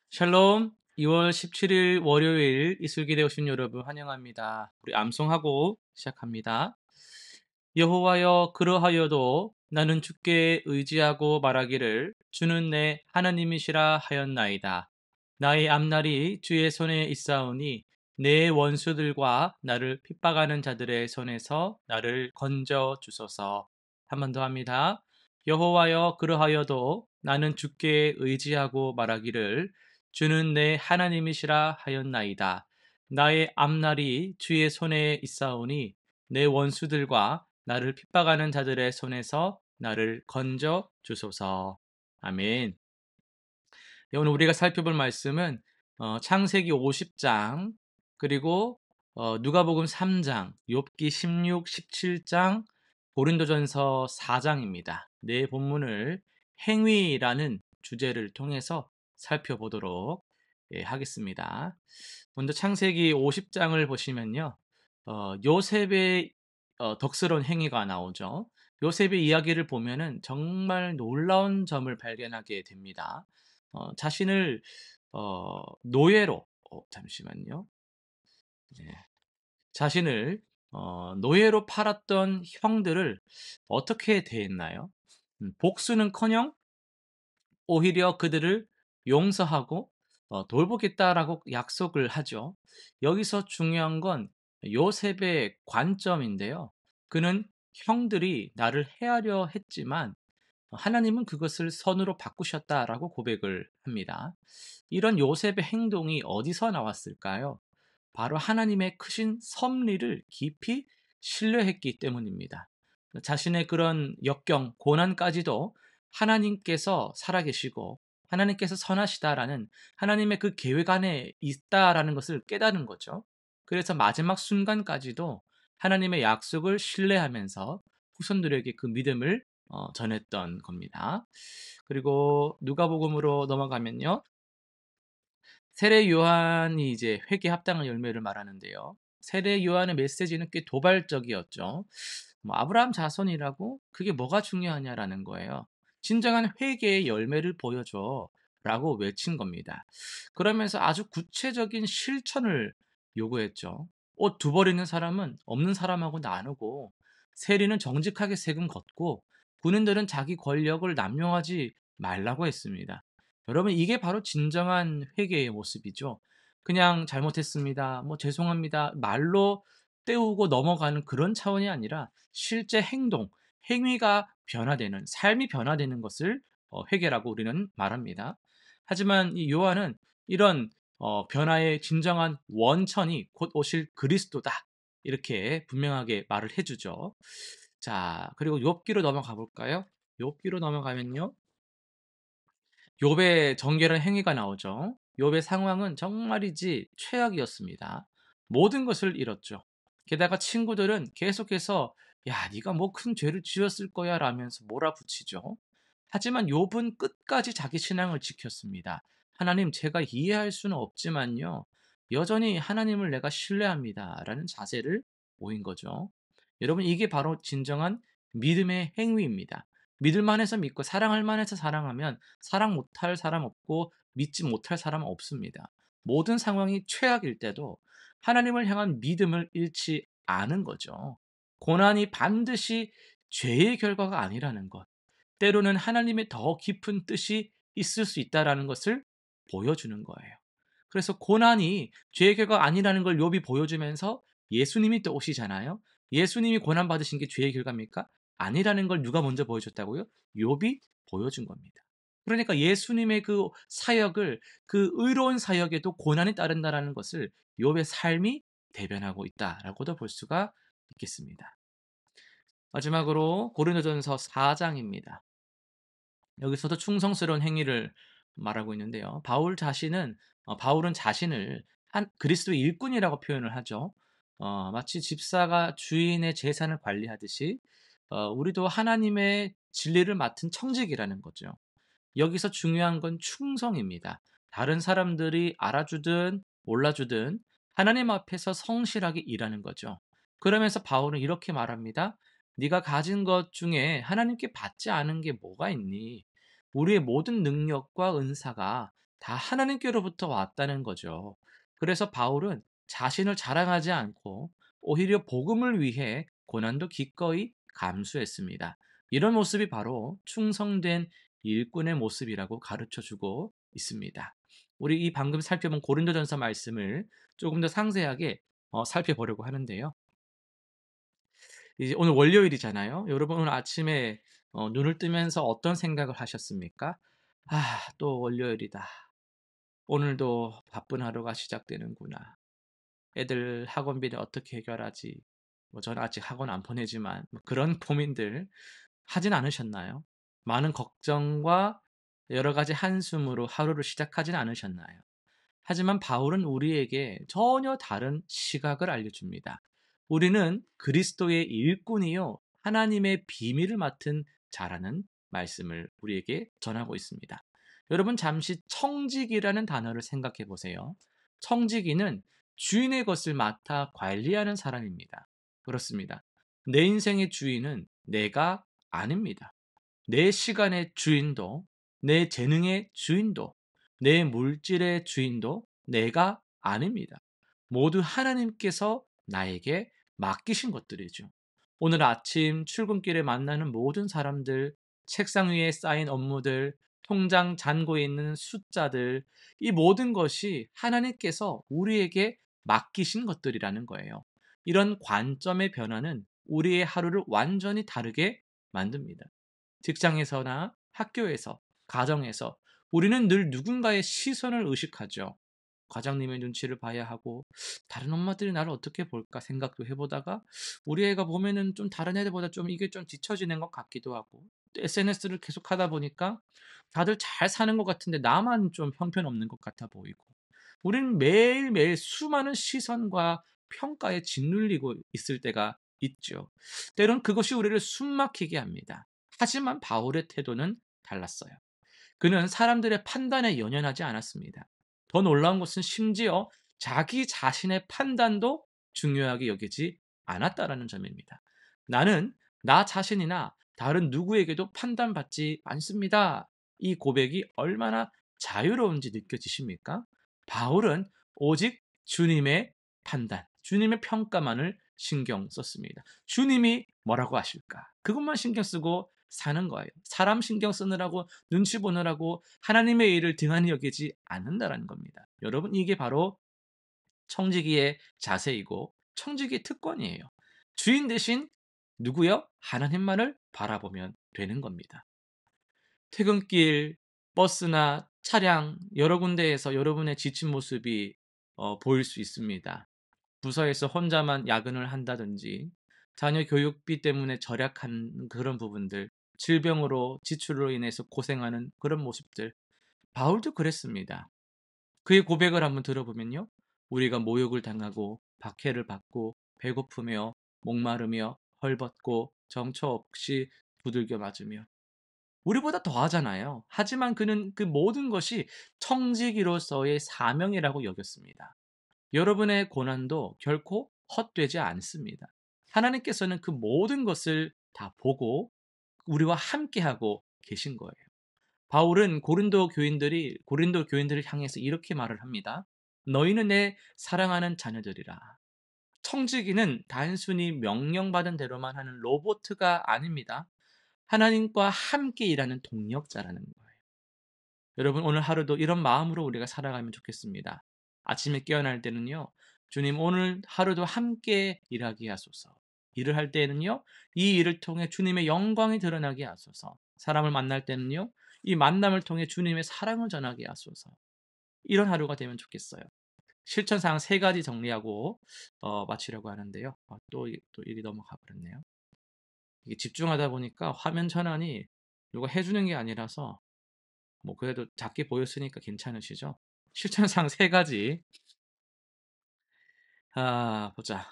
샬롬. 2월 17일 월요일 이슬기대 오신 여러분 환영합니다. 우리 암송하고 시작합니다. 여호와여, 그러하여도 나는 주께 의지하고 말하기를 주는 내 하나님이시라 하였나이다. 나의 앞날이 주의 손에 있사오니 내 원수들과 나를 핍박하는 자들의 손에서 나를 건져 주소서. 한 번 더 합니다. 여호와여, 그러하여도 나는 주께 의지하고 말하기를 주는 내 하나님이시라 하였나이다. 나의 앞날이 주의 손에 있사오니 내 원수들과 나를 핍박하는 자들의 손에서 나를 건져 주소서. 아멘. 네, 오늘 우리가 살펴볼 말씀은 창세기 50장, 그리고 누가복음 3장, 욥기 16, 17장, 고린도전서 4장입니다. 네 본문을 행위라는 주제를 통해서 살펴보도록 하겠습니다. 먼저 창세기 50장을 보시면요. 요셉의 덕스러운 행위가 나오죠. 요셉의 이야기를 보면은 정말 놀라운 점을 발견하게 됩니다. 자신을 노예로 잠시만요. 네. 자신을 노예로 팔았던 형들을 어떻게 대했나요? 복수는커녕 오히려 그들을 용서하고 돌보겠다라고 약속을 하죠. 여기서 중요한 건 요셉의 관점인데요. 그는 형들이 나를 해하려 했지만 하나님은 그것을 선으로 바꾸셨다라고 고백을 합니다. 이런 요셉의 행동이 어디서 나왔을까요? 바로 하나님의 크신 섭리를 깊이 신뢰했기 때문입니다. 자신의 그런 역경, 고난까지도 하나님께서 살아계시고 하나님께서 선하시다라는 하나님의 그 계획 안에 있다라는 것을 깨달은 거죠. 그래서 마지막 순간까지도 하나님의 약속을 신뢰하면서 후손들에게 그 믿음을 전했던 겁니다. 그리고 누가복음으로 넘어가면요. 세례 요한이 이제 회개 합당한 열매를 말하는데요. 세례 요한의 메시지는 꽤 도발적이었죠. 뭐 아브라함 자손이라고 그게 뭐가 중요하냐라는 거예요. 진정한 회개의 열매를 보여줘라고 외친 겁니다. 그러면서 아주 구체적인 실천을 요구했죠. 옷 두 벌 있는 사람은 없는 사람하고 나누고 세리는 정직하게 세금 걷고 군인들은 자기 권력을 남용하지 말라고 했습니다. 여러분, 이게 바로 진정한 회개의 모습이죠. 그냥 잘못했습니다. 뭐 죄송합니다. 말로 때우고 넘어가는 그런 차원이 아니라 실제 행동, 행위가 변화되는, 삶이 변화되는 것을 회개라고 우리는 말합니다. 하지만 이 요한은 이런 변화의 진정한 원천이 곧 오실 그리스도다. 이렇게 분명하게 말을 해주죠. 자, 그리고 욥기로 넘어가 볼까요? 욥기로 넘어가면요. 욥의 정결한 행위가 나오죠. 욥의 상황은 정말이지 최악이었습니다. 모든 것을 잃었죠. 게다가 친구들은 계속해서 야, 네가 뭐 큰 죄를 지었을 거야 라면서 몰아붙이죠. 하지만 욥은 끝까지 자기 신앙을 지켰습니다. 하나님, 제가 이해할 수는 없지만요. 여전히 하나님을 내가 신뢰합니다. 라는 자세를 보인 거죠. 여러분, 이게 바로 진정한 믿음의 행위입니다. 믿을 만해서 믿고 사랑할 만해서 사랑하면 사랑 못할 사람 없고 믿지 못할 사람 없습니다. 모든 상황이 최악일 때도 하나님을 향한 믿음을 잃지 않은 거죠. 고난이 반드시 죄의 결과가 아니라는 것. 때로는 하나님의 더 깊은 뜻이 있을 수 있다라는 것을 보여주는 거예요. 그래서 고난이 죄의 결과가 아니라는 걸 욥이 보여주면서 예수님이 또 오시잖아요. 예수님이 고난 받으신 게 죄의 결과입니까? 아니라는 걸 누가 먼저 보여줬다고요? 욥이 보여준 겁니다. 그러니까 예수님의 그 사역을, 그 의로운 사역에도 고난이 따른다라는 것을 욥의 삶이 대변하고 있다라고도 볼 수가 있겠습니다. 마지막으로 고린도전서 4장입니다. 여기서도 충성스러운 행위를 말하고 있는데요. 바울은 자신을 한 그리스도의 일꾼이라고 표현을 하죠. 마치 집사가 주인의 재산을 관리하듯이 우리도 하나님의 진리를 맡은 청직이라는 거죠. 여기서 중요한 건 충성입니다. 다른 사람들이 알아주든 몰라주든 하나님 앞에서 성실하게 일하는 거죠. 그러면서 바울은 이렇게 말합니다. 네가 가진 것 중에 하나님께 받지 않은 게 뭐가 있니? 우리의 모든 능력과 은사가 다 하나님께로부터 왔다는 거죠. 그래서 바울은 자신을 자랑하지 않고 오히려 복음을 위해 고난도 기꺼이 감수했습니다. 이런 모습이 바로 충성된 일꾼의 모습이라고 가르쳐 주고 있습니다. 우리 이 방금 살펴본 고린도전서 말씀을 조금 더 상세하게 살펴보려고 하는데요. 이제 오늘 월요일이잖아요. 여러분 오늘 아침에 눈을 뜨면서 어떤 생각을 하셨습니까? '아 또 월요일이다. 오늘도 바쁜 하루가 시작되는구나. 애들 학원비를 어떻게 해결하지?' 뭐 저는 아직 학원 안 보내지만 뭐 그런 고민들 하진 않으셨나요? 많은 걱정과 여러 가지 한숨으로 하루를 시작하진 않으셨나요? 하지만 바울은 우리에게 전혀 다른 시각을 알려줍니다. 우리는 그리스도의 일꾼이요, 하나님의 비밀을 맡은 자라는 말씀을 우리에게 전하고 있습니다. 여러분, 잠시 청지기라는 단어를 생각해 보세요. 청지기는 주인의 것을 맡아 관리하는 사람입니다. 그렇습니다. 내 인생의 주인은 내가 아닙니다. 내 시간의 주인도, 내 재능의 주인도, 내 물질의 주인도 내가 아닙니다. 모두 하나님께서 나에게 맡기신 것들이죠. 오늘 아침 출근길에 만나는 모든 사람들, 책상 위에 쌓인 업무들, 통장 잔고에 있는 숫자들, 이 모든 것이 하나님께서 우리에게 맡기신 것들이라는 거예요. 이런 관점의 변화는 우리의 하루를 완전히 다르게 만듭니다. 직장에서나 학교에서, 가정에서 우리는 늘 누군가의 시선을 의식하죠. 과장님의 눈치를 봐야 하고, 다른 엄마들이 나를 어떻게 볼까 생각도 해보다가, 우리 애가 보면은 좀 다른 애들보다 좀 이게 좀 뒤처지는 것 같기도 하고, SNS를 계속 하다 보니까 다들 잘 사는 것 같은데 나만 좀 형편없는 것 같아 보이고, 우리는 매일매일 수많은 시선과 평가에 짓눌리고 있을 때가 있죠. 때론 그것이 우리를 숨막히게 합니다. 하지만 바울의 태도는 달랐어요. 그는 사람들의 판단에 연연하지 않았습니다. 더 놀라운 것은 심지어 자기 자신의 판단도 중요하게 여기지 않았다라는 점입니다. 나는 나 자신이나 다른 누구에게도 판단받지 않습니다. 이 고백이 얼마나 자유로운지 느껴지십니까? 바울은 오직 주님의 판단, 주님의 평가만을 신경 썼습니다. 주님이 뭐라고 하실까? 그것만 신경 쓰고 사는 거예요. 사람 신경 쓰느라고 눈치 보느라고 하나님의 일을 등한히 여기지 않는다라는 겁니다. 여러분 이게 바로 청지기의 자세이고 청지기의 특권이에요. 주인 대신 누구요? 하나님만을 바라보면 되는 겁니다. 퇴근길 버스나 차량 여러 군데에서 여러분의 지친 모습이 보일 수 있습니다. 부서에서 혼자만 야근을 한다든지 자녀 교육비 때문에 절약한 그런 부분들, 질병으로 지출로 인해서 고생하는 그런 모습들. 바울도 그랬습니다. 그의 고백을 한번 들어보면요. 우리가 모욕을 당하고 박해를 받고 배고프며 목마르며 헐벗고 정처 없이 두들겨 맞으며 우리보다 더 하잖아요. 하지만 그는 그 모든 것이 청지기로서의 사명이라고 여겼습니다. 여러분의 고난도 결코 헛되지 않습니다. 하나님께서는 그 모든 것을 다 보고 우리와 함께하고 계신 거예요. 바울은 고린도 교인들을 향해서 이렇게 말을 합니다. 너희는 내 사랑하는 자녀들이라. 청지기는 단순히 명령받은 대로만 하는 로보트가 아닙니다. 하나님과 함께 일하는 동력자라는 거예요. 여러분 오늘 하루도 이런 마음으로 우리가 살아가면 좋겠습니다. 아침에 깨어날 때는요. 주님 오늘 하루도 함께 일하게 하소서. 일을 할 때에는요. 이 일을 통해 주님의 영광이 드러나게 하소서. 사람을 만날 때는요. 이 만남을 통해 주님의 사랑을 전하게 하소서. 이런 하루가 되면 좋겠어요. 실천사항 3가지 정리하고 마치려고 하는데요. 또 일이 넘어가 버렸네요. 이게 집중하다 보니까 화면 전환이 누가 해 주는 게 아니라서 뭐 그래도 작게 보였으니까 괜찮으시죠? 실천사항 3가지. 보자.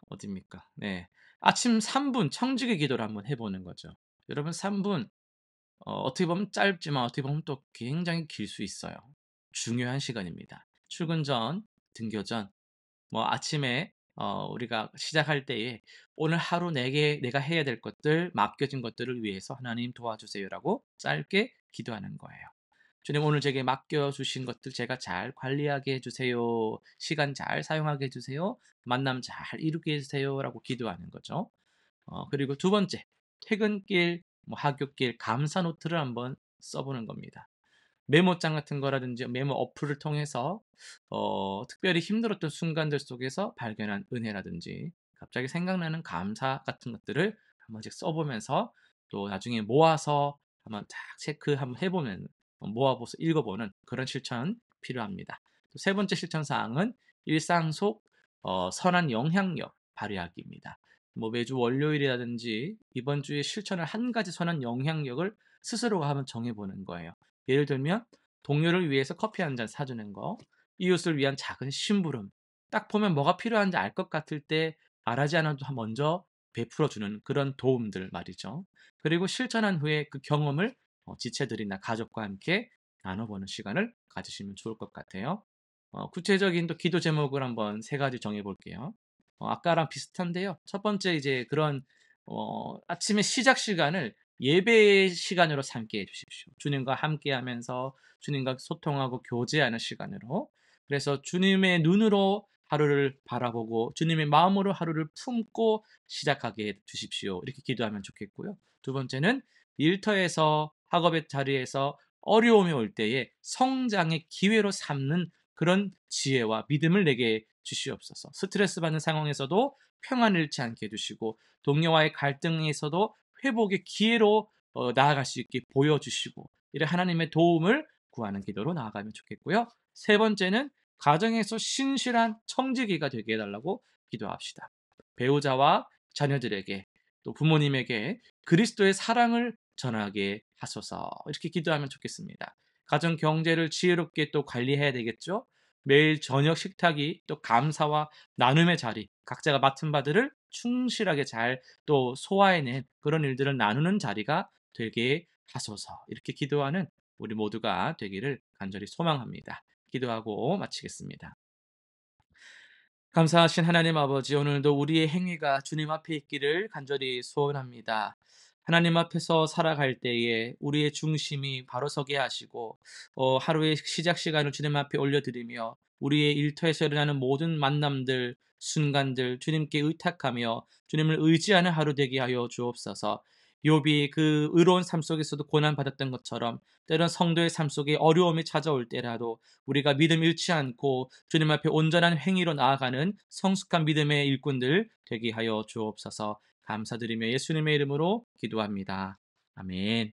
어딥니까? 네. 아침 3분 청지기 기도를 한번 해 보는 거죠. 여러분 3분 어떻게 보면 짧지만 어떻게 보면 또 굉장히 길 수 있어요. 중요한 시간입니다. 출근 전, 등교 전, 뭐 아침에 우리가 시작할 때에 오늘 하루 내가 해야 될 것들, 맡겨진 것들을 위해서 하나님 도와주세요라고 짧게 기도하는 거예요. 주님 오늘 제게 맡겨 주신 것들 제가 잘 관리하게 해 주세요. 시간 잘 사용하게 해 주세요. 만남 잘 이루게 해 주세요라고 기도하는 거죠. 그리고 두 번째, 퇴근길, 뭐 학교길 감사 노트를 한번 써 보는 겁니다. 메모장 같은 거라든지 메모 어플을 통해서 특별히 힘들었던 순간들 속에서 발견한 은혜라든지 갑자기 생각나는 감사 같은 것들을 한 번씩 써 보면서 또 나중에 모아서 한번 딱 체크 한번 해 보면 모아서 읽어 보는 그런 실천 필요합니다. 또 세 번째 실천 사항은 일상 속 선한 영향력 발휘하기입니다. 뭐 매주 월요일이라든지 이번 주에 실천을 한 가지 선한 영향력을 스스로가 한번 정해 보는 거예요. 예를 들면 동료를 위해서 커피 한 잔 사주는 거, 이웃을 위한 작은 심부름, 딱 보면 뭐가 필요한지 알 것 같을 때 말하지 않아도 먼저 베풀어 주는 그런 도움들 말이죠. 그리고 실천한 후에 그 경험을 지체들이나 가족과 함께 나눠보는 시간을 가지시면 좋을 것 같아요. 구체적인 또 기도 제목을 한번 세 가지 정해 볼게요. 아까랑 비슷한데요. 첫 번째 이제 그런 아침의 시작 시간을 예배의 시간으로 삼게 해 주십시오. 주님과 함께하면서 주님과 소통하고 교제하는 시간으로. 그래서 주님의 눈으로 하루를 바라보고 주님의 마음으로 하루를 품고 시작하게 해 주십시오. 이렇게 기도하면 좋겠고요. 두 번째는 일터에서 학업의 자리에서 어려움이 올 때에 성장의 기회로 삼는 그런 지혜와 믿음을 내게 주시옵소서. 스트레스 받는 상황에서도 평안을 잃지 않게 해 주시고 동료와의 갈등에서도 회복의 기회로 나아갈 수 있게 보여주시고 이런 하나님의 도움을 구하는 기도로 나아가면 좋겠고요. 세 번째는 가정에서 신실한 청지기가 되게 해달라고 기도합시다. 배우자와 자녀들에게 또 부모님에게 그리스도의 사랑을 전하게 하소서 이렇게 기도하면 좋겠습니다. 가정 경제를 지혜롭게 또 관리해야 되겠죠. 매일 저녁 식탁이 또 감사와 나눔의 자리, 각자가 맡은 바들을 충실하게 잘 또 소화해낸 그런 일들을 나누는 자리가 되게 하소서. 이렇게 기도하는 우리 모두가 되기를 간절히 소망합니다. 기도하고 마치겠습니다. 감사하신 하나님 아버지, 오늘도 우리의 행위가 주님 앞에 있기를 간절히 소원합니다. 하나님 앞에서 살아갈 때에 우리의 중심이 바로 서게 하시고 하루의 시작 시간을 주님 앞에 올려드리며 우리의 일터에서 일어나는 모든 만남들, 순간들 주님께 의탁하며 주님을 의지하는 하루 되게 하여 주옵소서. 욥이 그 의로운 삶 속에서도 고난 받았던 것처럼 때론 성도의 삶 속에 어려움이 찾아올 때라도 우리가 믿음 잃지 않고 주님 앞에 온전한 행위로 나아가는 성숙한 믿음의 일꾼들 되게 하여 주옵소서. 감사드리며 예수님의 이름으로 기도합니다. 아멘.